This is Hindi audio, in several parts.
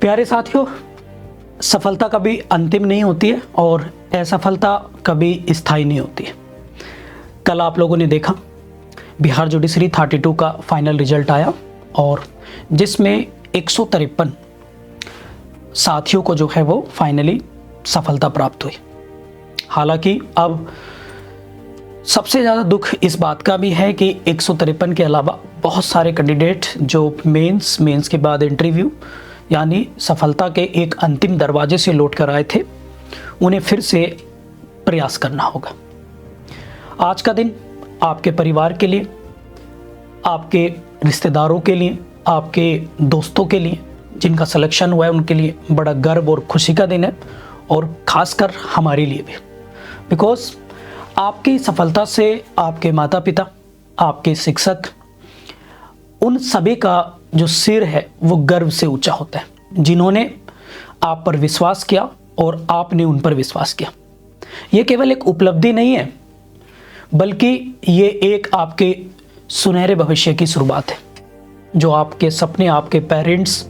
प्यारे साथियों, सफलता कभी अंतिम नहीं होती है और असफलता कभी स्थायी नहीं होती है। कल आप लोगों ने देखा बिहार जुडिशरी 32 का फाइनल रिजल्ट आया और जिसमें 153 साथियों को जो है वो फाइनली सफलता प्राप्त हुई। हालांकि अब सबसे ज़्यादा दुख इस बात का भी है कि 153 के अलावा बहुत सारे कैंडिडेट जो मेंस के बाद इंटरव्यू यानी सफलता के एक अंतिम दरवाजे से लौट कर आए थे, उन्हें फिर से प्रयास करना होगा। आज का दिन आपके परिवार के लिए, आपके रिश्तेदारों के लिए, आपके दोस्तों के लिए जिनका सिलेक्शन हुआ है उनके लिए बड़ा गर्व और खुशी का दिन है और ख़ासकर हमारे लिए भी, बिकॉज आपकी सफलता से आपके माता पिता, आपके शिक्षक, उन सभी का जो सिर है वो गर्व से ऊंचा होता है, जिन्होंने आप पर विश्वास किया और आपने उन पर विश्वास किया। ये केवल एक उपलब्धि नहीं है, बल्कि ये एक आपके सुनहरे भविष्य की शुरुआत है। जो आपके सपने आपके पेरेंट्स,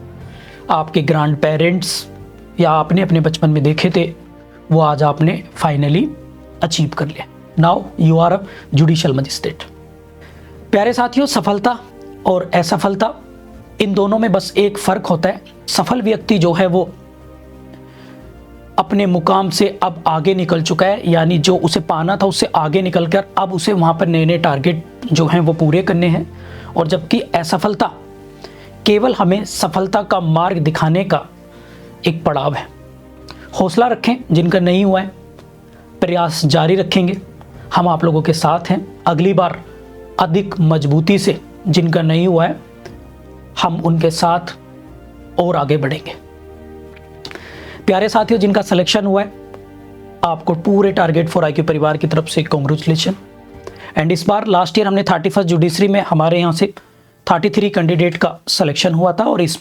आपके ग्रैंड पेरेंट्स या आपने अपने बचपन में देखे थे, वो आज आपने फाइनली अचीव कर लिया। Now you are a judicial magistrate. प्यारे साथियों, सफलता और असफलता इन दोनों में बस एक फ़र्क होता है। सफल व्यक्ति जो है वो अपने मुकाम से अब आगे निकल चुका है, यानी जो उसे पाना था उससे आगे निकल कर अब उसे वहाँ पर नए नए टारगेट जो हैं वो पूरे करने हैं। और जबकि असफलता केवल हमें सफलता का मार्ग दिखाने का एक पड़ाव है। हौसला रखें जिनका नहीं हुआ है, प्रयास जारी रखेंगे, हम आप लोगों के साथ हैं। अगली बार अधिक मजबूती से जिनका नहीं हुआ है हम उनके साथ और आगे बढ़ेंगे। प्यारे साथियों, जिनका सिलेक्शन हुआ है आपको पूरे टारगेट फॉर IQ परिवार की तरफ से कांग्रेचुलेशन। एंड इस बार लास्ट ईयर हमने 31 जुडिशरी में हमारे यहाँ से 33 कैंडिडेट का सिलेक्शन हुआ था और इस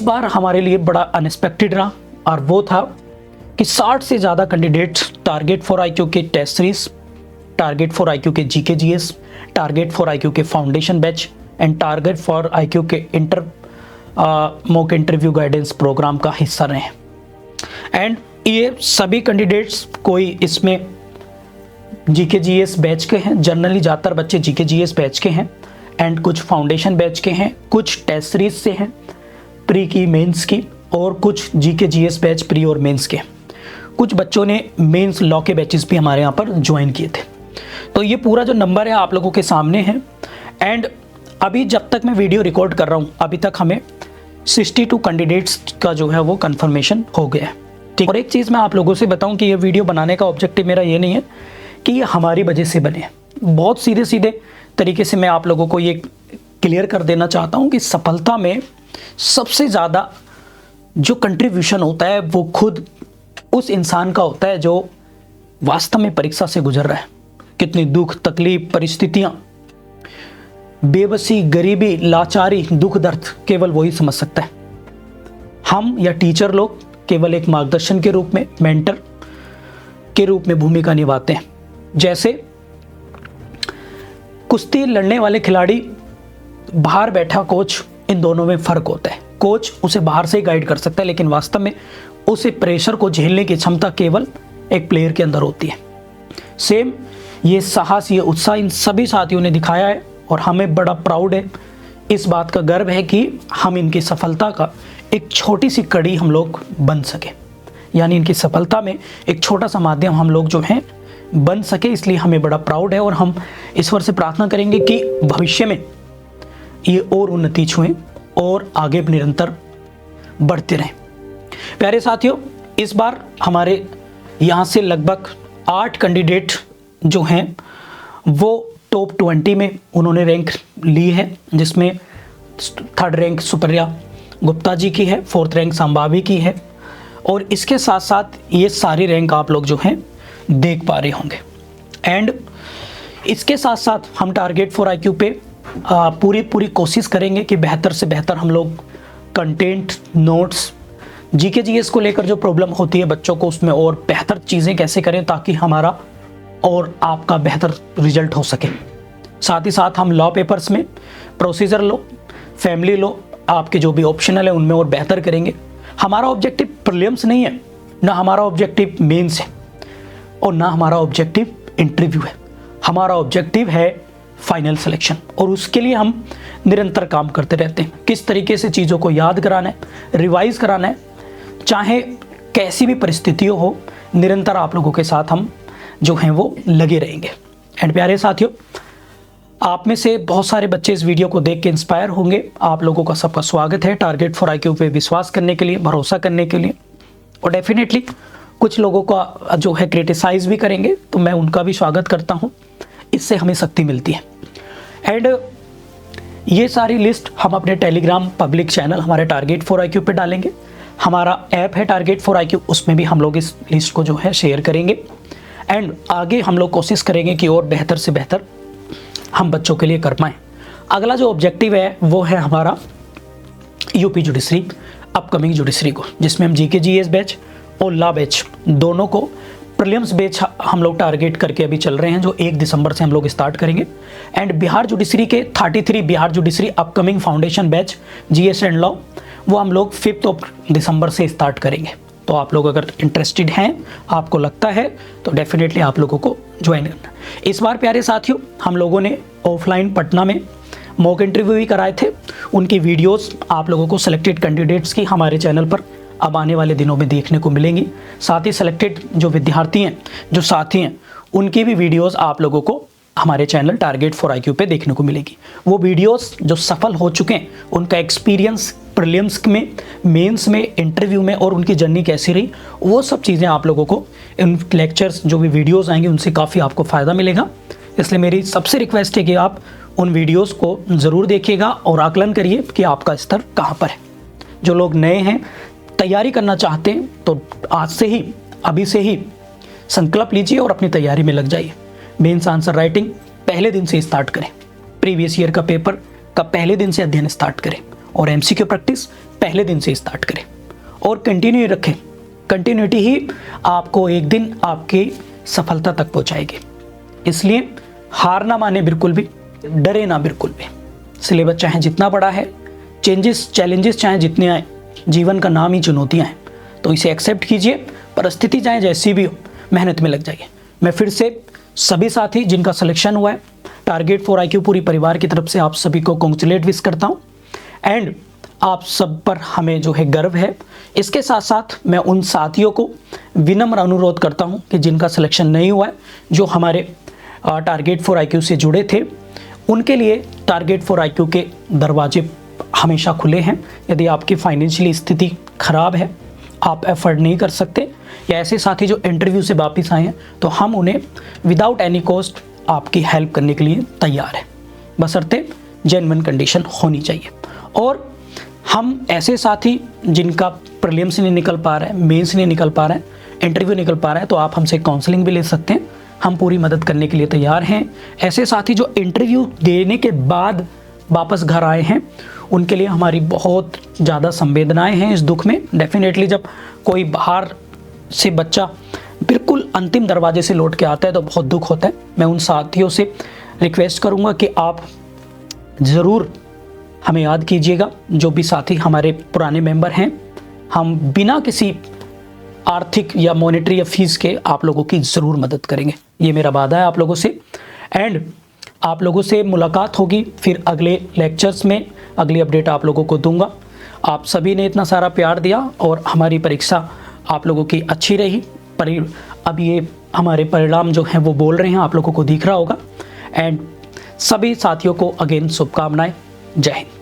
बार हमारे लिए बड़ा अनएक्सपेक्टेड रहा और वो था कि 60 से ज़्यादा कैंडिडेट टारगेट फॉर IQ के test series, target for IQ के GK GS, target for IQ के foundation batch and target for IQ के मॉक इंटरव्यू गाइडेंस प्रोग्राम का हिस्सा रहे हैं। एंड ये सभी कैंडिडेट्स कोई इसमें GK GS बैच के हैं, जनरली ज़्यादातर बच्चे GK GS बैच के हैं एंड कुछ फाउंडेशन बैच के हैं, कुछ टेस्ट सीरीज से हैं, प्री की, मेंस की, और कुछ GK GS बैच प्री और मेंस के। कुछ बच्चों ने मेंस लॉ के बैचेस भी हमारे यहाँ पर ज्वाइन किए थे। तो ये पूरा जो नंबर है आप लोगों के सामने है। एंड अभी जब तक मैं वीडियो रिकॉर्ड कर रहा हूँ अभी तक हमें 62 कैंडिडेट्स का जो है वो कंफर्मेशन हो गया है। ठीक, और एक चीज़ मैं आप लोगों से बताऊं कि ये वीडियो बनाने का ऑब्जेक्टिव मेरा ये नहीं है कि ये हमारी वजह से बने। बहुत सीधे सीधे तरीके से मैं आप लोगों को ये क्लियर कर देना चाहता हूँ कि सफलता में सबसे ज़्यादा जो कंट्रीब्यूशन होता है वो खुद उस इंसान का होता है जो वास्तव में परीक्षा से गुजर रहा है। कितनी दुख, तकलीफ, परिस्थितियाँ, बेबसी, गरीबी, लाचारी, दुख दर्द केवल वही समझ सकता है। हम या टीचर लोग केवल एक मार्गदर्शन के रूप में, मेंटर के रूप में भूमिका निभाते हैं। जैसे कुश्ती लड़ने वाले खिलाड़ी, बाहर बैठा कोच, इन दोनों में फ़र्क होता है। कोच उसे बाहर से ही गाइड कर सकता है, लेकिन वास्तव में उसे प्रेशर को झेलने की क्षमता केवल एक प्लेयर के अंदर होती है। सेम ये साहस, ये उत्साह इन सभी साथियों ने दिखाया है और हमें बड़ा प्राउड है, इस बात का गर्व है कि हम इनकी सफलता का एक छोटी सी कड़ी हम लोग बन सके, यानी इनकी सफलता में एक छोटा सा माध्यम हम लोग जो हैं बन सके। इसलिए हमें बड़ा प्राउड है और हम ईश्वर से प्रार्थना करेंगे कि भविष्य में ये और उन्नति छुएं और आगे निरंतर बढ़ते रहें। प्यारे साथियों, इस बार हमारे यहाँ से लगभग 8 कैंडिडेट जो हैं वो टॉप 20 में उन्होंने रैंक ली है, जिसमें 3rd रैंक सुप्रिया गुप्ता जी की है, 4th रैंक संभावी की है और इसके साथ साथ ये सारी रैंक आप लोग जो हैं देख पा रहे होंगे। एंड इसके साथ साथ हम टारगेट फॉर IQ पे पूरी कोशिश करेंगे कि बेहतर से बेहतर हम लोग कंटेंट, नोट्स, GK GS को लेकर जो प्रॉब्लम होती है बच्चों को, उसमें और बेहतर चीज़ें कैसे करें ताकि हमारा और आपका बेहतर रिजल्ट हो सके। साथ ही साथ हम लॉ पेपर्स में प्रोसीजर लॉ, फैमिली लॉ आपके जो भी ऑप्शनल है उनमें और बेहतर करेंगे। हमारा ऑब्जेक्टिव प्रीलिम्स नहीं है, ना हमारा ऑब्जेक्टिव मेंस है और ना हमारा ऑब्जेक्टिव इंटरव्यू है। हमारा ऑब्जेक्टिव है फाइनल सिलेक्शन और उसके लिए हम निरंतर काम करते रहते हैं। किस तरीके से चीज़ों को याद कराना है, रिवाइज कराना है, चाहे कैसी भी परिस्थितियों हो, निरंतर आप लोगों के साथ हम जो हैं वो लगे रहेंगे। एंड प्यारे साथियों, आप में से बहुत सारे बच्चे इस वीडियो को देख के इंस्पायर होंगे। आप लोगों का सबका स्वागत है टारगेट फॉर IQ पे विश्वास करने के लिए, भरोसा करने के लिए। और डेफिनेटली कुछ लोगों का जो है क्रिटिसाइज भी करेंगे, तो मैं उनका भी स्वागत करता हूँ। इससे हमें शक्ति मिलती है। एंड ये सारी लिस्ट हम अपने टेलीग्राम पब्लिक चैनल हमारे टारगेट फॉर IQ पे डालेंगे। हमारा ऐप है टारगेट फॉर IQ, उसमें भी हम लोग इस लिस्ट को जो है शेयर करेंगे। एंड आगे हम लोग कोशिश करेंगे कि और बेहतर से बेहतर हम बच्चों के लिए कर पाएँ। अगला जो ऑब्जेक्टिव है वो है हमारा यूपी जुडिशरी, अपकमिंग जुडिशरी को, जिसमें हम GK GS बैच और लॉ बैच दोनों को, प्रीलिम्स बैच हम लोग टारगेट करके अभी चल रहे हैं, जो 1 दिसंबर से हम लोग स्टार्ट करेंगे। एंड बिहार जुडिशरी के 33 Bihar judiciary upcoming foundation batch GS and law, वो हम लोग 5 दिसंबर से स्टार्ट करेंगे। तो आप लोग अगर इंटरेस्टेड हैं, आपको लगता है, तो डेफिनेटली आप लोगों को ज्वाइन करना। इस बार प्यारे साथियों, हम लोगों ने ऑफलाइन पटना में मॉक इंटरव्यू भी कराए थे। उनकी वीडियोस आप लोगों को सिलेक्टेड कैंडिडेट्स की हमारे चैनल पर अब आने वाले दिनों में देखने को मिलेंगी। साथ ही सिलेक्टेड जो विद्यार्थी हैं, जो साथी हैं, उनकी भी वीडियोस आप लोगों को हमारे चैनल टारगेट फॉर IQ पे देखने को मिलेगी। वो वीडियोस जो सफल हो चुके हैं, उनका एक्सपीरियंस प्रीलिम्स में, मेंस में, इंटरव्यू में, और उनकी जर्नी कैसी रही, वो सब चीज़ें आप लोगों को इन लेक्चर्स जो भी वीडियोस आएंगे उनसे काफ़ी आपको फ़ायदा मिलेगा। इसलिए मेरी सबसे रिक्वेस्ट है कि आप उन वीडियोस को ज़रूर देखिएगा और आकलन करिए कि आपका स्तर कहाँ पर है। जो लोग नए हैं, तैयारी करना चाहते हैं, तो आज से ही, अभी से ही संकल्प लीजिए और अपनी तैयारी में लग जाइए। मेंस आंसर राइटिंग पहले दिन से स्टार्ट करें, प्रीवियस ईयर का पेपर का पहले दिन से अध्ययन स्टार्ट करें, और MCQ प्रैक्टिस पहले दिन से स्टार्ट करें और कंटिन्यू रखें। कंटिन्यूटी ही आपको एक दिन आपकी सफलता तक पहुंचाएगी। इसलिए हार ना माने बिल्कुल भी, डरे ना बिल्कुल भी। सिलेबस चाहे जितना बड़ा है, चैलेंजेस चाहे जितने आए, जीवन का नाम ही चुनौतियाँ हैं, तो इसे एक्सेप्ट कीजिए। परिस्थिति चाहे जैसी भी हो, मेहनत में लग जाइए। मैं फिर से सभी साथी जिनका सिलेक्शन हुआ है, टारगेट फॉर IQ पूरी परिवार की तरफ से आप सभी को कॉन्ग्रेचुलेट विश करता हूँ। एंड आप सब पर हमें जो है गर्व है। इसके साथ साथ मैं उन साथियों को विनम्र अनुरोध करता हूँ कि जिनका सिलेक्शन नहीं हुआ है, जो हमारे टारगेट फॉर IQ से जुड़े थे, उनके लिए टारगेट फॉर IQ के दरवाजे हमेशा खुले हैं। यदि आपकी फाइनेंशियली स्थिति खराब है, आप एफर्ड नहीं कर सकते, या ऐसे साथी जो इंटरव्यू से वापस आए हैं, तो हम उन्हें विदाउट एनी कॉस्ट आपकी हेल्प करने के लिए तैयार हैं, बशर्ते जेन्युइन कंडीशन होनी चाहिए। और हम ऐसे साथी जिनका प्रीलिम्स नहीं निकल पा रहा है, मेंस नहीं निकल पा रहा है, इंटरव्यू निकल पा रहा है, तो आप हमसे काउंसलिंग भी ले सकते हैं। हम पूरी मदद करने के लिए तैयार हैं। ऐसे साथी जो इंटरव्यू देने के बाद वापस घर आए हैं, उनके लिए हमारी बहुत ज़्यादा संवेदनाएं हैं इस दुख में। डेफिनेटली जब कोई बाहर से बच्चा बिल्कुल अंतिम दरवाजे से लौट के आता है तो बहुत दुख होता है। मैं उन साथियों से रिक्वेस्ट करूंगा कि आप ज़रूर हमें याद कीजिएगा। जो भी साथी हमारे पुराने मेंबर हैं, हम बिना किसी आर्थिक या मॉनेटरी या फीस के आप लोगों की ज़रूर मदद करेंगे। ये मेरा वादा है आप लोगों से। एंड आप लोगों से मुलाकात होगी फिर अगले लेक्चर्स में, अगली अपडेट आप लोगों को दूंगा। आप सभी ने इतना सारा प्यार दिया और हमारी परीक्षा आप लोगों की अच्छी रही। अब ये हमारे परिणाम जो हैं वो बोल रहे हैं, आप लोगों को दिख रहा होगा। एंड सभी साथियों को अगेन शुभकामनाएं। जय हिंद।